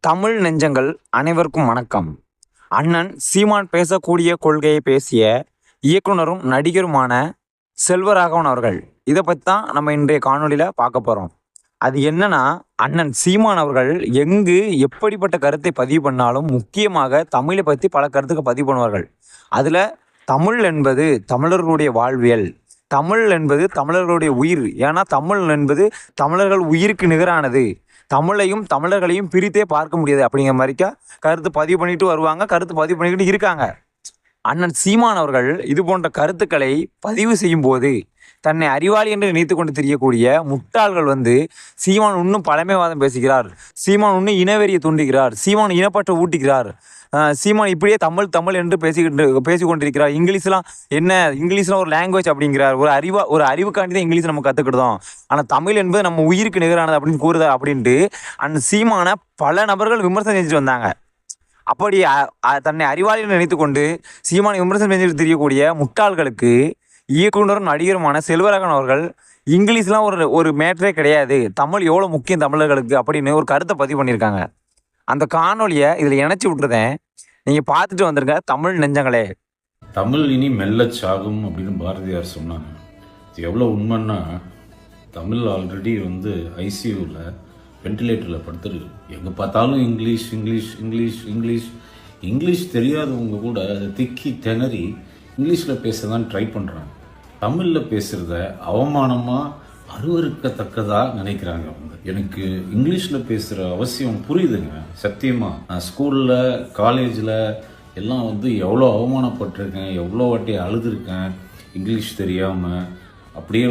தமிழ் நெஞ்சங்கள் அனைவருக்கும் வணக்கம். அண்ணன் சீமான் பேசக்கூடிய கொள்கையை பேசிய இயக்குனரும் நடிகருமான செல்வராகவன் அவர்கள், இதை பற்றி தான் நம்ம இன்றைய காணொலியில் பார்க்க போகிறோம். அது என்னன்னா, அண்ணன் சீமான் அவர்கள் எங்கு எப்படிப்பட்ட கருத்தை பதிவு பண்ணாலும் முக்கியமாக தமிழை பற்றி பல கருத்துக்கள் பதிவு பண்ணுவார்கள். அதில் தமிழ் என்பது தமிழர்களுடைய வாழ்வியல், தமிழ் என்பது தமிழர்களுடைய உயிர். ஏன்னா தமிழ் என்பது தமிழர்கள் உயிருக்கு நிகரானது, தமிழையும் தமிழர்களையும் பிரித்தே பார்க்க முடியாது அப்படிங்கிற மாதிரிக்கா கருத்து பதிவு பண்ணிட்டு வருவாங்க, கருத்து பதிவு பண்ணிக்கிட்டு இருக்காங்க. அண்ணன் சீமான் அவர்கள் இது போன்ற கருத்துக்களை பதிவு செய்யும் போது தன்னை அறிவாளி என்று நினைத்து கொண்டு தெரியக்கூடிய முட்டாள்கள் சீமான் இன்னும் பழமைவாதம் பேசுகிறார், சீமான் இன்னும் இனவெறியை தூண்டுகிறார், சீமான் இனப்பற்ற ஊட்டுகிறார், சீமான் இப்படியே தமிழ் தமிழ் என்று பேசிக்கொண்டிருக்கிறார், இங்கிலீஷ்லாம் என்ன, இங்கிலீஷ்லாம் ஒரு லாங்குவேஜ் அப்படிங்கிறார், ஒரு அறிவுக்காண்டி தான் இங்கிலீஷ் நம்ம கற்றுக்கிட்டோம், ஆனால் தமிழ் என்பது நம்ம உயிருக்கு நிகரானது அப்படின்னு கூறுதா அப்படின்ட்டு அந்த சீமானை பல நபர்கள் விமர்சனம் செஞ்சுட்டு வந்தாங்க. அப்படி தன்னை அறிவாளிகள் நினைத்து கொண்டு சீமானை விமர்சனம் செஞ்சுட்டு தெரியக்கூடிய முட்டாள்களுக்கு இயக்குனரும் நடிகருமான செல்வராகவன் அவர்கள் இங்கிலீஷ்லாம் ஒரு மேட்டரே கிடையாது, தமிழ் எவ்வளோ முக்கியம் தமிழர்களுக்கு அப்படின்னு ஒரு கருத்தை பதிவு பண்ணியிருக்காங்க. அந்த காணொலியை இதில் இணைச்சி விட்டுருதேன், நீங்கள் பார்த்துட்டு வந்துருங்க தமிழ் நெஞ்சங்களே. தமிழ் இனி மெல்ல சாகும் அப்படின்னு பாரதியார் சொன்னாங்க. இது எவ்வளோ உண்மைன்னா, தமிழ் ஆல்ரெடி ஐசியூவில் வென்டிலேட்டரில் படுத்துருக்கு. எங்கே பார்த்தாலும் English English English English English தெரியாதவங்க கூட அதை திக்கி திணறி இங்கிலீஷில் பேச தான் ட்ரை பண்ணுறாங்க. தமிழில் பேசுகிறத அவமானமாக அருவருக்கத்தக்கதாக நினைக்கிறாங்க. எனக்கு இங்கிலீஷில் பேசுகிற அவசியம் புரியுதுங்க, சத்தியமாக. நான் ஸ்கூலில் காலேஜில் எல்லாம் எவ்வளோ அவமானப்பட்டிருக்கேன், எவ்வளோ வாட்டி அழுதுருக்கேன் இங்கிலீஷ் தெரியாமல். அப்படியே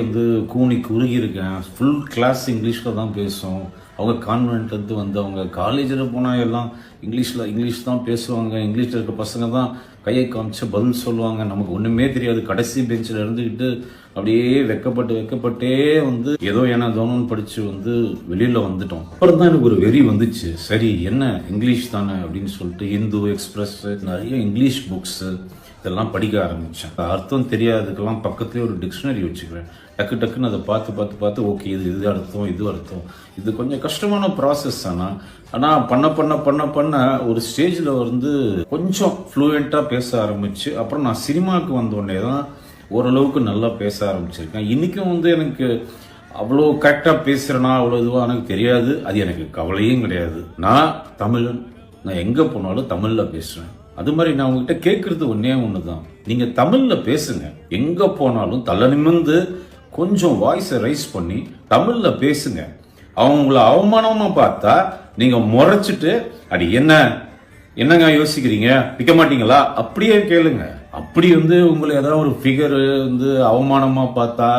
கூனி குறுகியிருக்கேன். ஃபுல் கிளாஸ் இங்கிலீஷில் தான் பேசும். அவங்க கான்வென்ட்லேருந்து அவங்க காலேஜில் போனால் எல்லாம் இங்கிலீஷ் தான் பேசுவாங்க. இங்கிலீஷில் இருக்க பசங்க தான் கையை காமிச்சு பதில் சொல்லுவாங்க. நமக்கு ஒன்றுமே தெரியாது. கடைசி பெஞ்சில் இருந்துக்கிட்டு அப்படியே வெக்கப்பட்டே ஏதோ ஏன்னா தோணுன்னு படித்து வெளியில் வந்துட்டோம். அப்புறம் தான் எனக்கு ஒரு வெறி வந்துச்சு. சரி, என்ன இங்கிலீஷ் தானே அப்படின்னு சொல்லிட்டு இந்து எக்ஸ்பிரஸ் நிறைய இங்கிலீஷ் புக்ஸு இதெல்லாம் படிக்க ஆரம்பித்தேன். அர்த்தம் தெரியாததுக்கெல்லாம் பக்கத்துலேயே ஒரு டிக்ஷனரி வச்சுக்கிறேன். டக்குன்னு அதை பார்த்து ஓகே, இது அர்த்தம், இது கொஞ்சம் கஷ்டமான ப்ராசஸ். ஆனால் பண்ண ஒரு ஸ்டேஜில் கொஞ்சம் ஃப்ளூயண்ட்டாக பேச ஆரம்பிச்சு. அப்புறம் நான் சினிமாவுக்கு வந்தோடனே தான் ஓரளவுக்கு நல்லா பேச ஆரம்பிச்சிருக்கேன். இன்றைக்கும் எனக்கு அவ்வளோ கரெக்டாக பேசுகிறேன்னா அவ்வளோ இதுவாக எனக்கு தெரியாது. அது எனக்கு கவலையும் கிடையாது. நான் தமிழன், நான் எங்கே போனாலும் தமிழில் பேசுவேன். அது மாதிரி நான் உங்ககிட்ட கேட்கறது ஒன்று தான், நீங்கள் தமிழில் பேசுங்க. எங்கே போனாலும் தலை நிமிர்ந்து கொஞ்சம் வாய்ஸை ரைஸ் பண்ணி தமிழில் பேசுங்க. அவங்கள அவமானமாக பார்த்தா நீங்கள் முறைச்சிட்டு அடி என்னங்க யோசிக்கிறீங்க, விற்க மாட்டீங்களா அப்படியே கேளுங்க. அப்படி உங்களை ஏதாவது ஒரு ஃபிகர் அவமானமாக பார்த்தா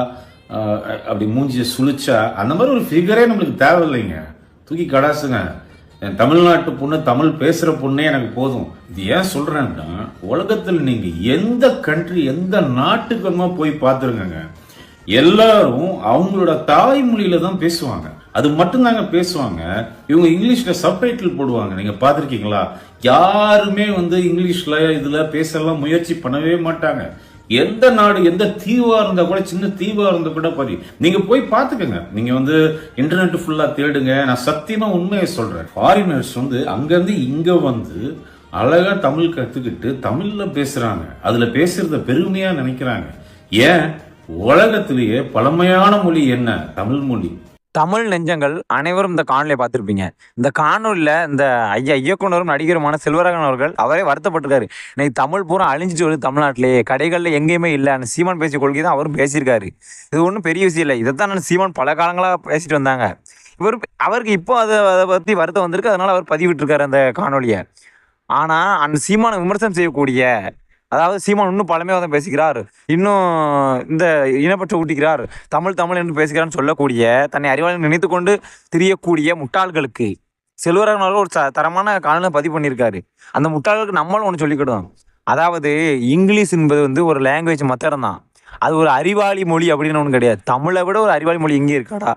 அப்படி மூஞ்சியை சுழிச்சா அந்த மாதிரி ஒரு ஃபிகரே நம்மளுக்கு தேவையில்லைங்க. தூக்கி கடாசுங்க. என் தமிழ்நாட்டு பொண்ணு, தமிழ் பேசுகிற பொண்ணே எனக்கு போதும். இது ஏன் சொல்கிறேன்னா, உலகத்தில் நீங்கள் எந்த கண்ட்ரி எந்த நாட்டுக்கு போய் பார்த்துருங்க, எல்லாரும் அவங்களோட தாய்மொழியில தான் பேசுவாங்க. அது மட்டும்தாங்க பேசுவாங்க. இவங்க இங்கிலீஷ்ல சப்டைட்டில் போடுவாங்க. நீங்க பாத்திருக்கீங்களா? யாருமே இங்கிலீஷ்ல இதுல பேசலாம் முயற்சி பண்ணவே மாட்டாங்க. எந்த நாடு, எந்த தீவா இருந்தா கூட, சின்ன தீவா இருந்தா கூட பாரு, நீங்க போய் பாத்துக்கங்க. நீங்க இன்டர்நெட் ஃபுல்லா தேடுங்க. நான் சத்தியமா உண்மையை சொல்றேன். ஃபாரினர்ஸ் அங்க இருந்து இங்க அழகா தமிழ் கத்துக்கிட்டு தமிழ்ல பேசுறாங்க. அதுல பேசுறத பெருமையா நினைக்கிறாங்க. ஏன்? உலகத்திலேயே பழமையான மொழி என்ன? தமிழ் மொழி. தமிழ் நெஞ்சங்கள் அனைவரும் இந்த காணொலியை பார்த்துருப்பீங்க. இந்த காணொலியில் இந்த இயக்குனரும் நடிகருமான செல்வராகவன் அவர்கள் அவரே வருத்தப்பட்டிருக்காரு. இன்னைக்கு தமிழ் பூரா அழிஞ்சிட்டு வருது தமிழ்நாட்டிலேயே, கடைகளில் எங்கேயுமே இல்லை. அந்த சீமான் பேசிய கொள்கை தான் அவரும் பேசியிருக்காரு. இது ஒன்றும் பெரிய விஷயம் இல்லை. இதைத்தான் நான் சீமான் பல காலங்களாக பேசிட்டு வந்தாங்க. அவருக்கு இப்போ அதை பற்றி வருத்தம் வந்திருக்கு, அதனால் அவர் பதிவிட்டிருக்காரு அந்த காணொலியை. ஆனால் அந்த சீமானை விமர்சனம் செய்யக்கூடிய, அதாவது சீமான் இன்னும் பழமையாக பேசுகிறார், இன்னும் இந்த இனப்பற்ற ஊட்டுகிறார், தமிழ் என்று பேசுகிறான்னு சொல்லக்கூடிய, தன்னை அறிவாளி நினைத்து கொண்டு தெரியக்கூடிய முட்டாள்களுக்கு செல்வராகவன் அவர்கள் ஒரு தரமான காணொலி பதிவு பண்ணியிருக்காரு. அந்த முட்டாள்களுக்கு நம்மளும் ஒன்று சொல்லிக்கிடுவோம். அதாவது இங்கிலீஷ் என்பது ஒரு லாங்குவேஜ் மத்திரம் தான், அது ஒரு அறிவாளி மொழி அப்படின்னு ஒன்றும் கிடையாது. தமிழை விட ஒரு அறிவாளி மொழி எங்கே இருக்காடா?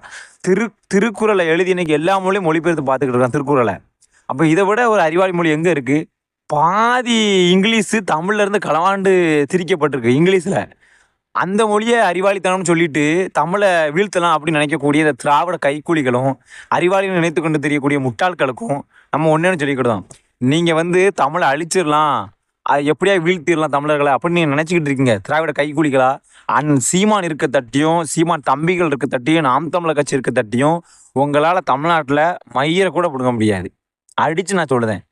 திருக்குறளை எழுதி இன்னைக்கு எல்லா மொழியும் மொழிபெயர்த்து பார்த்துக்கிட்டு இருக்கான் திருக்குறளை. அப்போ இதை விட ஒரு அறிவாளி மொழி எங்கே இருக்குது? பாதி இங்கிலீஷு தமிழ்ல இருந்து களவாண்டு திரிக்கப்பட்டிருக்கு இங்கிலீஷில். அந்த மொழியை அறிவாளித்தனம்னு சொல்லிட்டு தமிழை வீழ்த்தலாம் அப்படின்னு நினைக்கக்கூடிய இந்த திராவிட கைக்கூலிகளும் அறிவாளிகள் நினைத்து கொண்டு தெரியக்கூடிய முட்டாள்களுக்கும் நம்ம ஒன்றேன்னு சொல்லிக்கிட்டோம். நீங்கள் வந்து தமிழை அழிச்சிடலாம், அது எப்படியா வீழ்த்திடலாம் தமிழர்களை அப்படின்னு நீங்கள் நினச்சிக்கிட்டு இருக்கீங்க திராவிட கைக்கூலிகளா. சீமான் இருக்க தட்டியும் சீமான் தம்பிகள் இருக்க தட்டியும் நாம் தமிழர் கட்சி இருக்க தட்டியும் உங்களால் தமிழ்நாட்டில் மயிரை கூட பிடுங்க முடியாது. அடித்து நான் சொல்லுதேன்.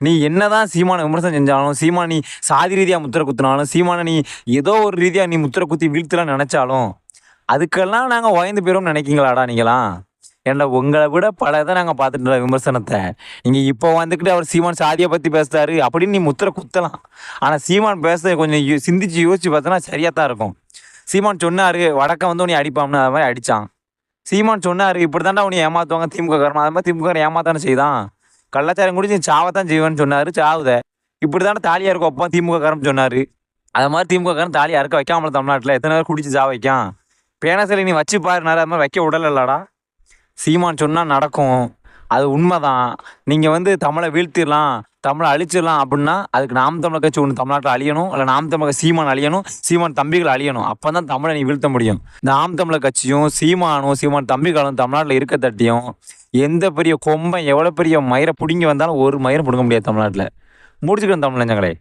நீ என்னதான் சீமான விமர்சனம் செஞ்சாலும், சீமான் நீ சாதி ரீதியாக முத்திரை குத்தினாலும், சீமானை நீ ஏதோ ஒரு ரீதியாக நீ முத்திரை குத்தி வீழ்த்தலாம்னு நினச்சாலும் அதுக்கெல்லாம் நாங்கள் உயர்ந்து போயிடும்னு நினைக்கிங்களாடா நீங்களாம்? ஏன்டா உங்களை விட பல இதை நாங்கள் பார்த்துட்டு விமர்சனத்தை. நீங்கள் இப்போ வந்துக்கிட்டு அவர் சீமான் சாதியை பற்றி பேசுகிறாரு அப்படின்னு நீ முத்திரை குத்தலாம். ஆனால் சீமான் பேச கொஞ்சம் சிந்திச்சு யோசிச்சு பார்த்தோன்னா சரியாக தான் இருக்கும். சீமான் சொன்னார் வடக்க வந்து உன்னை அடிப்பாம்னு, அது மாதிரி அடித்தான். சீமான் சொன்னார் இப்படி தாண்டா உன்னை ஏமாற்றுவாங்க திமுக காரணம், அது மாதிரி திமுக ஏமாத்தானே செய்தான். கள்ளச்சாரம் குடிச்சு சாவத்தான் செய்வேன்னு சொன்னார், சாவுத. இப்படி தானே தாலியாக இருக்கும் அப்போ திமுக காரன் சொன்னார். அது மாதிரி திமுக காரன் தாலியாக இருக்க வைக்காமல தமிழ்நாட்டில் எத்தனை பேர் குடிச்சு சாவ வைக்கான். பேனசில் நீ வச்சு பாருனாரு, அது மாதிரி வைக்க விடலடா. சீமான் சொன்னால் நடக்கும், அது உண்மைதான். நீங்கள் வந்து தமிழை வீழ்த்திடலாம், தமிழை அழிச்சிடலாம் அப்படின்னா அதுக்கு நாம் தமிழர் கட்சி ஒன்று தமிழ்நாட்டில் அழியணும், இல்லை நாம் தமிழர் சீமான் அழியணும், சீமான் தம்பிகள் அழியணும். அப்போ தான் தமிழை நீ வீழ்த்த முடியும். நாம் தமிழர் கட்சியும் சீமானும் சீமான் தம்பிகளும் தமிழ்நாட்டில் இருக்க தட்டியும் எந்த பெரிய கொம்பன் எவ்வளோ பெரிய மயிரை பிடுங்கி வந்தாலும் ஒரு மயிரை பிடுங்க முடியாது தமிழ்நாட்டில். முடிச்சுக்கிறேன் தமிழ் நெஞ்சங்களே.